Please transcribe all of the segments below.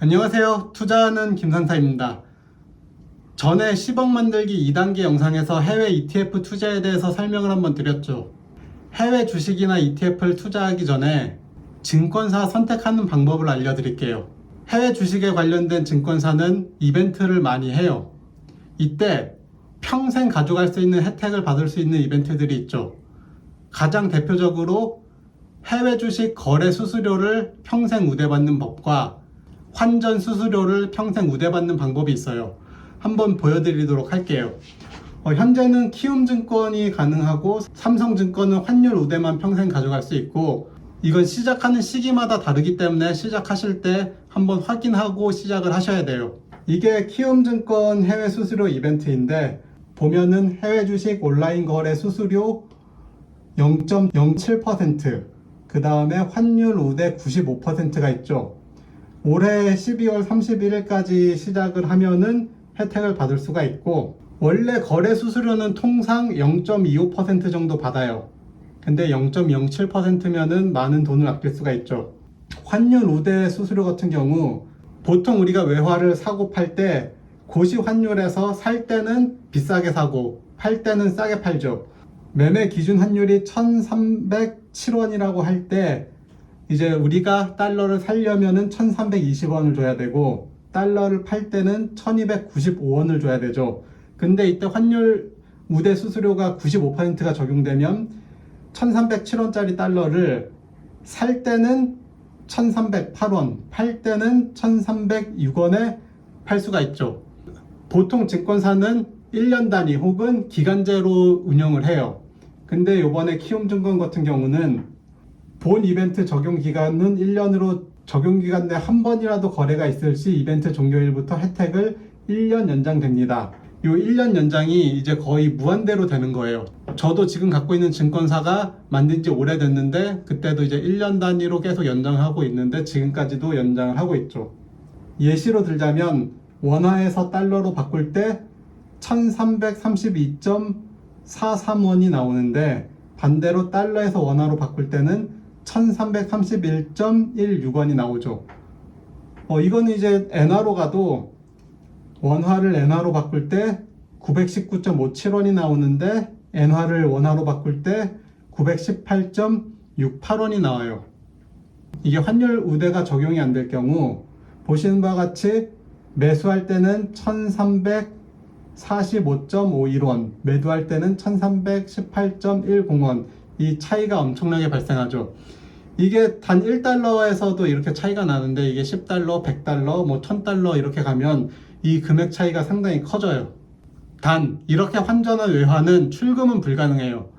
안녕하세요. 투자하는 김상사입니다. 전에 10억 만들기 2단계 영상에서 해외 ETF 투자에 대해서 설명을 한번 드렸죠. 해외 주식이나 ETF를 투자하기 전에 증권사 선택하는 방법을 알려드릴게요. 해외 주식에 관련된 증권사는 이벤트를 많이 해요. 이때 평생 가져갈 수 있는 혜택을 받을 수 있는 이벤트들이 있죠. 가장 대표적으로 해외 주식 거래 수수료를 평생 우대받는 법과 환전 수수료를 평생 우대받는 방법이 있어요. 한번 보여드리도록 할게요. 현재는 키움증권이 가능하고 삼성증권은 환율 우대만 평생 가져갈 수 있고, 이건 시작하는 시기마다 다르기 때문에 시작하실 때 한번 확인하고 시작을 하셔야 돼요. 이게 키움증권 해외 수수료 이벤트인데, 보면은 해외 주식 온라인 거래 수수료 0.07%, 그 다음에 환율 우대 95%가 있죠. 올해 12월 31일까지 시작을 하면은 혜택을 받을 수가 있고, 원래 거래 수수료는 통상 0.25% 정도 받아요. 근데 0.07%면은 많은 돈을 아낄 수가 있죠. 환율 우대 수수료 같은 경우 보통 우리가 외화를 사고 팔 때 고시 환율에서 살 때는 비싸게 사고 팔 때는 싸게 팔죠. 매매 기준 환율이 1307원이라고 할 때 이제 우리가 달러를 사려면은 1320원을 줘야 되고, 달러를 팔 때는 1295원을 줘야 되죠. 근데 이때 환율 우대 수수료가 95%가 적용되면 1307원짜리 달러를 살 때는 1308원, 팔 때는 1306원에 팔 수가 있죠. 보통 증권사는 1년 단위 혹은 기간제로 운영을 해요. 근데 요번에 키움증권 같은 경우는 본 이벤트 적용 기간은 1년으로 적용 기간 내 한 번이라도 거래가 있을 시 이벤트 종료일부터 혜택을 1년 연장됩니다. 요 1년 연장이 이제 거의 무한대로 되는 거예요. 저도 지금 갖고 있는 증권사가 만든 지 오래됐는데 그때도 이제 1년 단위로 계속 연장하고 있는데 지금까지도 연장을 하고 있죠. 예시로 들자면 원화에서 달러로 바꿀 때 1332.43원이 나오는데, 반대로 달러에서 원화로 바꿀 때는 1331.16원이 나오죠. 이거는 이제 엔화로 가도 원화를 엔화로 바꿀 때 919.57원이 나오는데 엔화를 원화로 바꿀 때 918.68원이 나와요. 이게 환율 우대가 적용이 안 될 경우 보시는 바와 같이 매수할 때는 1345.51원, 매도할 때는 1318.10원, 이 차이가 엄청나게 발생하죠. 이게 단 1달러에서도 이렇게 차이가 나는데, 이게 10달러, 100달러, 뭐 1000달러 이렇게 가면 이 금액 차이가 상당히 커져요. 단 이렇게 환전한 외화는 출금은 불가능해요.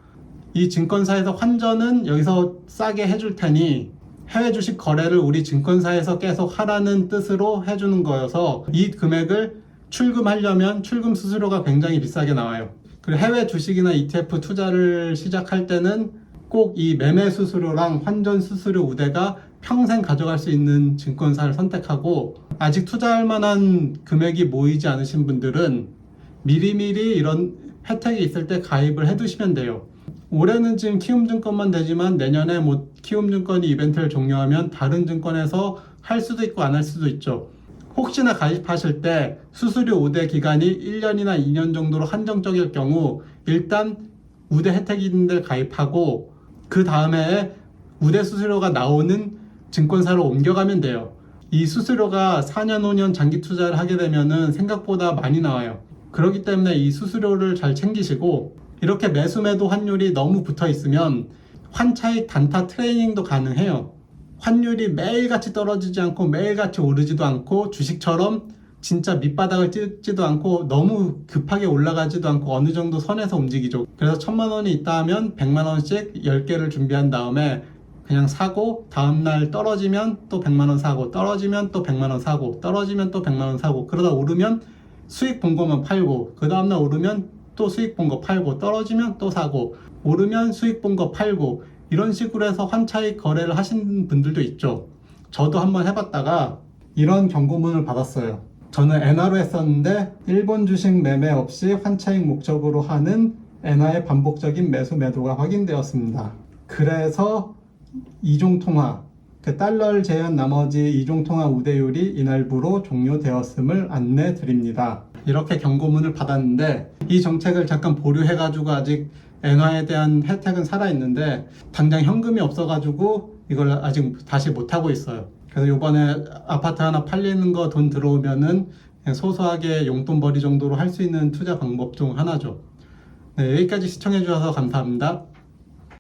이 증권사에서 환전은 여기서 싸게 해줄 테니 해외 주식 거래를 우리 증권사에서 계속 하라는 뜻으로 해주는 거여서 이 금액을 출금하려면 출금 수수료가 굉장히 비싸게 나와요. 그리고 해외 주식이나 ETF 투자를 시작할 때는 꼭 이 매매 수수료랑 환전 수수료 우대가 평생 가져갈 수 있는 증권사를 선택하고, 아직 투자할 만한 금액이 모이지 않으신 분들은 미리미리 이런 혜택이 있을 때 가입을 해두시면 돼요. 올해는 지금 키움증권만 되지만 내년에 뭐 키움증권이 이벤트를 종료하면 다른 증권에서 할 수도 있고 안 할 수도 있죠. 혹시나 가입하실 때 수수료 우대 기간이 1년이나 2년 정도로 한정적일 경우 일단 우대 혜택이 있는 데 가입하고, 그 다음에 우대 수수료가 나오는 증권사로 옮겨가면 돼요. 이 수수료가 4년, 5년 장기 투자를 하게 되면은 생각보다 많이 나와요. 그렇기 때문에 이 수수료를 잘 챙기시고, 이렇게 매수 매도 환율이 너무 붙어 있으면 환차익 단타 트레이닝도 가능해요. 환율이 매일같이 떨어지지 않고 매일같이 오르지도 않고 주식처럼 진짜 밑바닥을 찍지도 않고 너무 급하게 올라가지도 않고 어느 정도 선에서 움직이죠. 그래서 1000만원이 있다 하면 100만원씩 10개를 준비한 다음에 그냥 사고, 다음날 떨어지면 또 100만원 사고, 떨어지면 또 100만원 사고, 떨어지면 또 100만원 사고, 그러다 오르면 수익 본 거만 팔고, 그 다음날 오르면 또 수익 본 거 팔고, 떨어지면 또 사고, 오르면 수익 본 거 팔고, 이런 식으로 해서 환차익 거래를 하신 분들도 있죠. 저도 한번 해봤다가 이런 경고문을 받았어요. 저는 엔화로 했었는데 일본 주식 매매 없이 환차익 목적으로 하는 엔화의 반복적인 매수 매도가 확인되었습니다. 그래서 이종통화, 달러를 제외한 나머지 이중통화 우대율이 이날부로 종료되었음을 안내 드립니다. 이렇게 경고문을 받았는데 이 정책을 잠깐 보류해가지고 아직 엔화에 대한 혜택은 살아있는데 당장 현금이 없어가지고 이걸 아직 다시 못하고 있어요. 그래서 이번에 아파트 하나 팔리는 거 돈 들어오면은 그냥 소소하게 용돈벌이 정도로 할 수 있는 투자 방법 중 하나죠. 네, 여기까지 시청해주셔서 감사합니다.